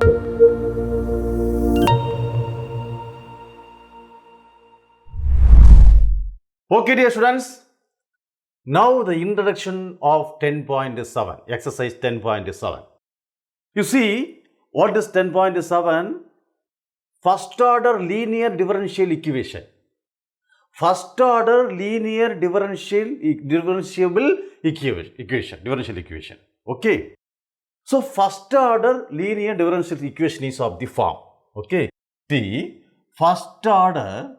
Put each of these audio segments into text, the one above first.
Okay, dear students, now the introduction of 10.7, exercise 10.7. You see, what is 10.7? First order linear differential equation. First order linear differential equation. Okay. So, first order linear differential equation is of the form. Okay. The first order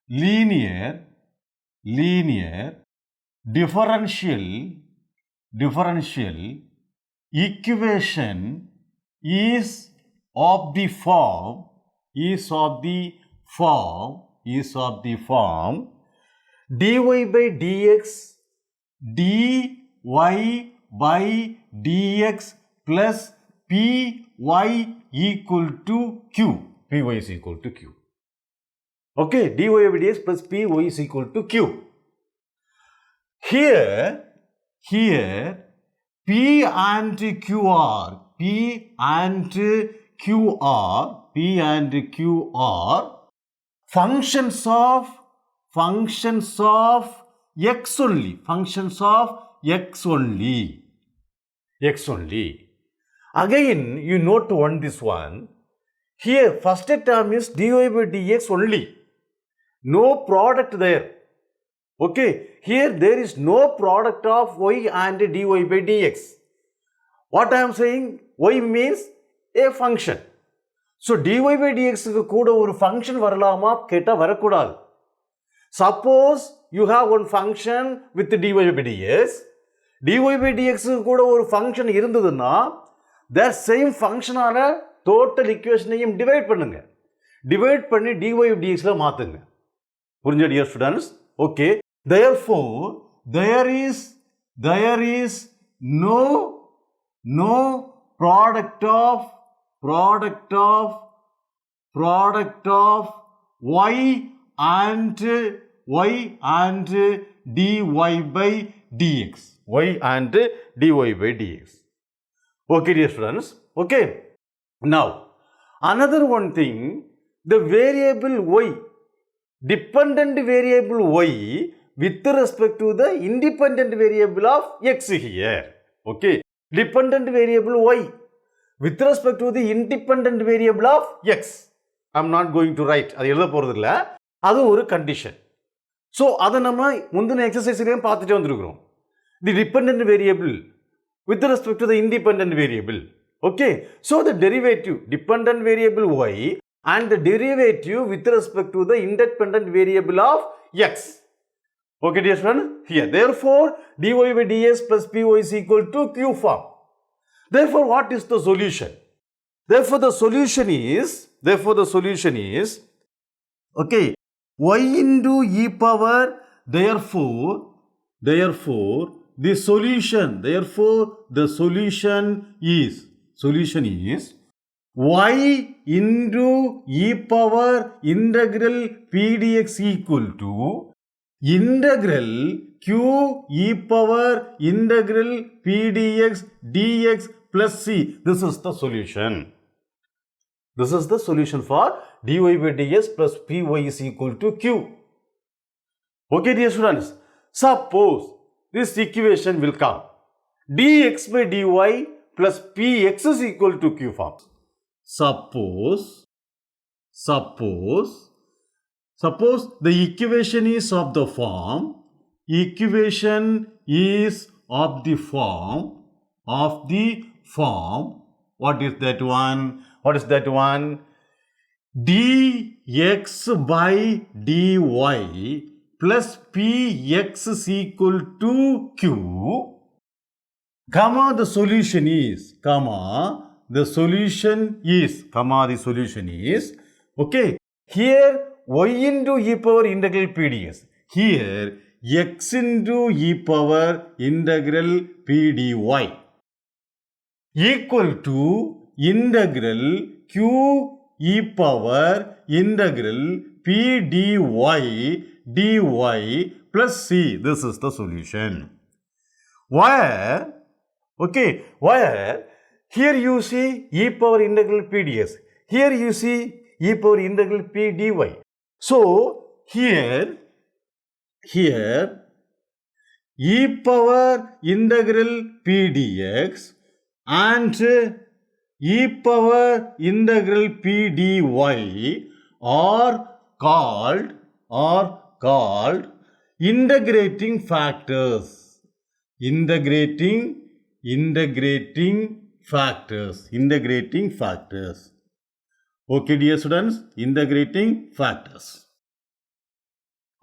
linear differential equation is of the form dy by dx plus py equal to q. Py is equal to q. Okay, dy by dx plus py is equal to q. Here P and Q are functions of x only. Again, you note this one. Here, first term is dy by dx only. No product there. Okay, here there is no product of y and dy by dx. What I am saying, y means a function. So, dy by dx kuda or function varalama keta varakudal. Suppose you have one function with dy by dx. dy by dx kuda or function irundaduna, that same function ala total equation divide pannunga. Divide panni dy by dx la maathunga. Purinja dear students? Okay. Therefore, there is no product of y and dy by dx. Okay, dear students. Okay. Now, another one thing, the variable y, dependent variable y with respect to the independent variable of x here. Okay. Dependent variable y with respect to the independent variable of x. I am not going to write. That is a condition. So, that is the exercise. The dependent variable with respect to the independent variable. Okay. So, the derivative, dependent variable y and the derivative with respect to the independent variable of x. Okay, dear friend, here. Therefore, dy by dx plus py is equal to q form. Therefore, what is the solution? Therefore, the solution is, okay, y into e power, therefore, the solution is y into e power integral p dx equal to integral q e power integral p dx plus c. This is the solution. This is the solution for dy by dx plus py is equal to q. Okay, dear students. Suppose this equation will come. dx by dy plus px is equal to q form. Suppose the equation is of the form, what is that one? dx by dy plus px is equal to q, comma, the solution is, okay, here y into e power integral p ds, here x into e power integral p dy equal to integral q e power integral p dy plus c. This is the solution. where, okay, where here you see e power integral p dx, here you see e power integral p dy. So here e power integral p dx and e power integral p dy are called integrating factors. Integrating factors. Okay, dear students, integrating factors.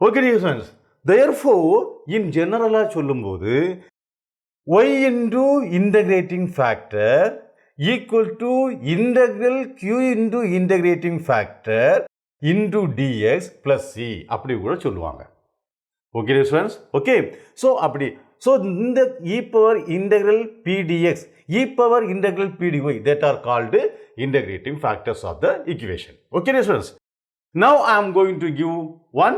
Okay, dear students, therefore, in general, சொல்லும்போது y into integrating factor equal to integral q into integrating factor into dx plus c அப்படி கூட சொல்லுவாங்க. Okay, dear students, okay. So, அப்படி so இந்த e power integral p dx, e power integral p dy, that are called integrating factors of the equation. Okay, dear students. Now I am going to give one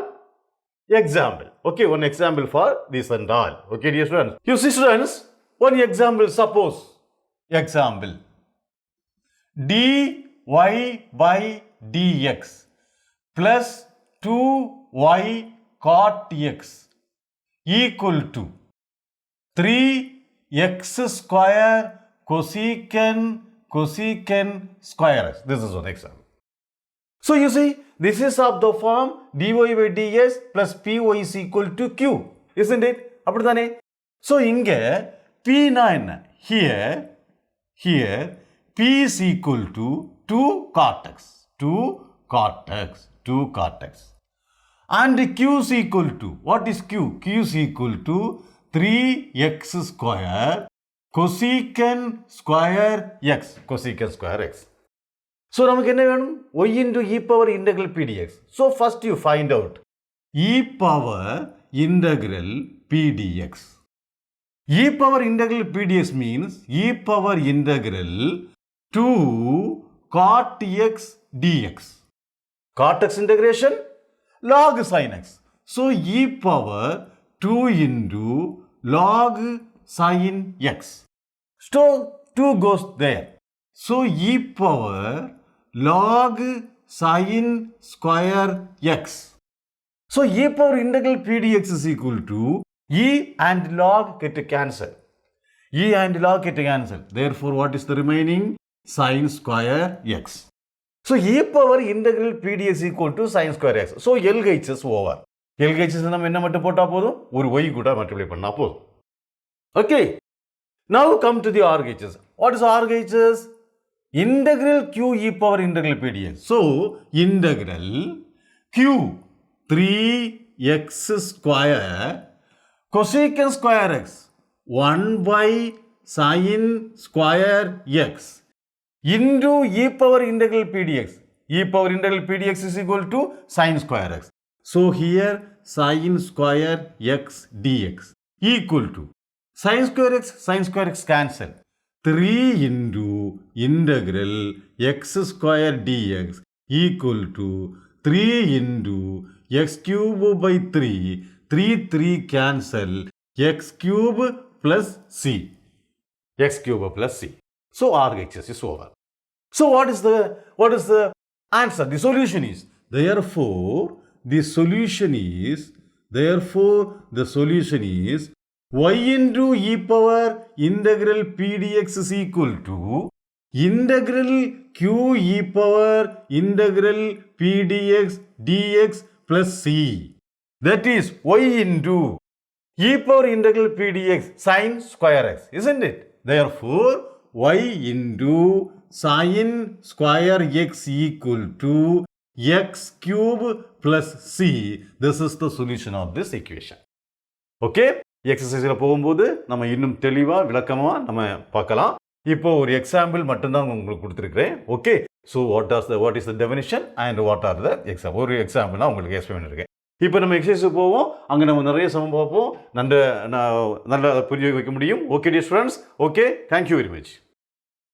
example. Okay, one example for this and all. Okay, dear students. You see, students, one example. Suppose example dy by dx plus 2y cot x equal to 3x square cosecant square x. This is one example. So you see, this is of the form dy by dx plus py is equal to q, isn't it? அப்படிதானே? So இங்க p na என்ன? Here p is equal to 2 cot x. And q is equal to, what is q? Q is equal to 3x square cosecant square x. So, நமக்கு என்ன வேணும்? y into e power integral p dx. So, first you find out e power integral p dx. E power integral p dx means e power integral 2 cot x dx. Cot x integration log sin x. So, e power 2 into log sin x. So, 2 goes there. So, e power log sin square x. So, e power integral p dx is equal to e and log get cancel. E and log get cancel. Therefore, what is the remaining? Sin square x. So, e power integral p dx is equal to sin square x. So, LHS is over. LHS நம்ம என்ன மட்டும் போட்டா போதும்? ஒரு y கூட multiply பண்ணா போதும். Okay. Now come to the RHS. What is RHS? Integral q e power integral p dx. So, integral q 3x square cosecant square x 1 by sin square x into e power integral p dx. E power integral p dx is equal to sin square x. So, here sin square x dx equal to sin square x cancel. 3 into integral x square dx equal to 3 into x cube by 3 cancel, x cube plus c. So, RHS is over. So, what is the answer? The solution is, therefore, the solution is y into e power integral p dx is equal to integral q e power integral p dx plus c. That is y into e power integral p dx sin square x, isn't it? Therefore, y into sin square x equal to x cube plus c. This is the solution of this equation. Okay? எக்ஸசைஸில் போகும்போது நம்ம இன்னும் தெளிவாக விளக்கமாக நம்ம பார்க்கலாம். இப்போ ஒரு example மட்டும்தான் உங்களுக்கு கொடுத்துருக்கிறேன். Okay, so what is the definition and what are the example. ஒரு எக்ஸாம்பிள் நான் உங்களுக்கு எக்ஸ்பிளைன் பண்ணியிருக்கேன். இப்போ நம்ம எக்ஸசைஸுக்கு போவோம். அங்கே நம்ம நிறைய சமம் பார்ப்போம். நல்லா புரிய வைக்க முடியும். Okay dear students, okay, thank you very much.